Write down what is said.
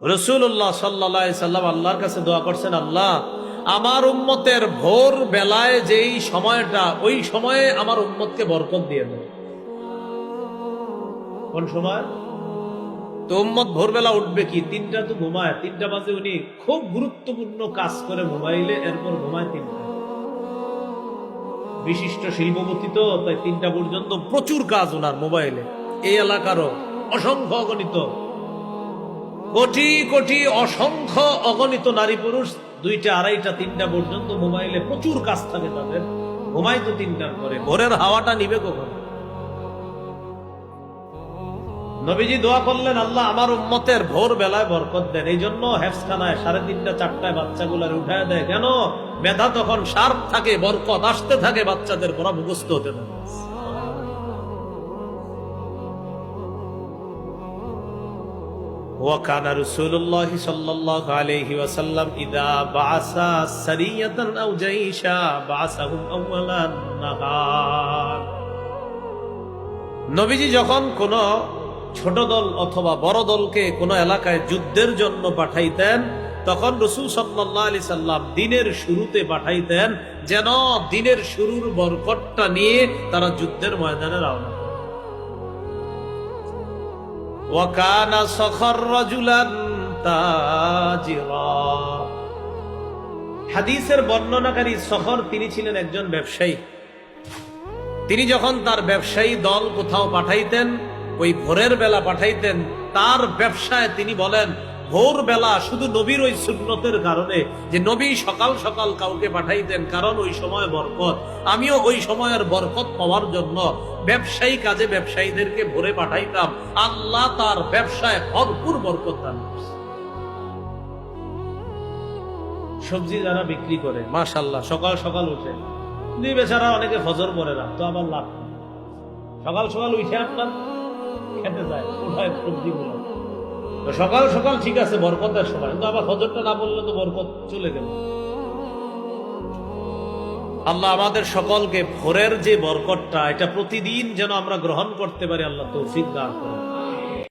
রাসূলুল্লাহ সাল্লাল্লাহু আলাইহি সাল্লাম আল্লাহর কাছে দোয়া করছেন, আল্লাহ আমার উম্মতের ভোর বেলায় যেই সময়টা, ওই সময়ে আমার উম্মতকে বরকত দিয়ে দেয়। কোন সময়? তো উম্মত ভোরবেলা উঠবে কি, 3টা তো ঘুমায়, 3টা বাজে উনি খুব গুরুত্বপূর্ণ কাজ করে মোবাইলে, এরপর ঘুমায় 3টা। বিশিষ্ট শিল্পপতি তো, তাই 3টা পর্যন্ত প্রচুর কাজ ওনার মোবাইলে। এই এলাকারও অসংখ্য অগণিত কোটি কোটি অসংখ্য অগণিত নারী পুরুষ 2টা, 2:30টা, 3টা পর্যন্ত মোবাইলে প্রচুর কাজ থাকে তাদের। ঘুমায় তো 3টার পরে, ভোরের হাওয়াটা নিবে কখন? নবীজি দোয়া করলেন, আল্লাহ আমার উম্মতের ভোর বেলায় বরকত দেন। এই জন্য হেফসখানায় 3:30টা 4টায় বাচ্চাগুলার উঠায় দেয়। কেন? মেধা তখন শার্প থাকে, বরকত আসতে থাকে, বাচ্চাদের পড়া মুখস্থ হতে থাকে। وكان رسول الله صلى الله عليه وسلم إذا بعث سرية أو جيشا بعثهم أول النهار। নবীজি যখন কোন ছোট দল অথবা বড় দলকে কোন এলাকায় যুদ্ধের জন্য পাঠাইতেন, তখন রাসূল সাল্লাল্লাহু আলাইহি সাল্লাম দিনের শুরুতে পাঠাইতেন, যেন দিনের শুরুর বরকতটা নিয়ে তারা যুদ্ধের ময়দানে রওনা। وكان سخر رجلا تاجرا। হাদিসের বর্ণনাকারী সখর, তিনি ছিলেন একজন ব্যবসায়ী। তিনি যখন তার ব্যবসায়ী দল কোথাও পাঠাইতেন, ওই ভোরের বেলা পাঠাইতেন। তার ব্যবসায় তিনি বলেন, ভোর বেলা শুধু নবীর ওই সুন্নতের কারণে, যে নবী সকাল সকাল কাউকে পাঠাইতেন, কারণ ওই সময় বরকত। আমিও ওই সময়ের বরকত পাওয়ার জন্য ব্যবসায়ী কাজে ব্যবসায়ীদেরকে ভোরে পাঠাইতাম। আল্লাহ তার ব্যবসায় ভরপুর বরকত দান করছে। সবজি যারা বিক্রি করে, মাশাআল্লাহ, সকাল সকাল উঠে, দুই বেচারা অনেকে ফজর পড়ে না, তো আবার লাভ। সকাল সকাল উঠে আপনার খেতে যায়, উঠায় সবজিগুলো। তো সকাল সকাল ঠিক আছে, বরকতের সময়, কিন্তু আবার ফজরটা না বললে তো বরকত চলে গেল। আল্লাহ আমাদের সকলকে ভোরের যে বরকতটা, এটা প্রতিদিন যেন আমরা গ্রহণ করতে পারি, আল্লাহ তৌফিক দান করেন।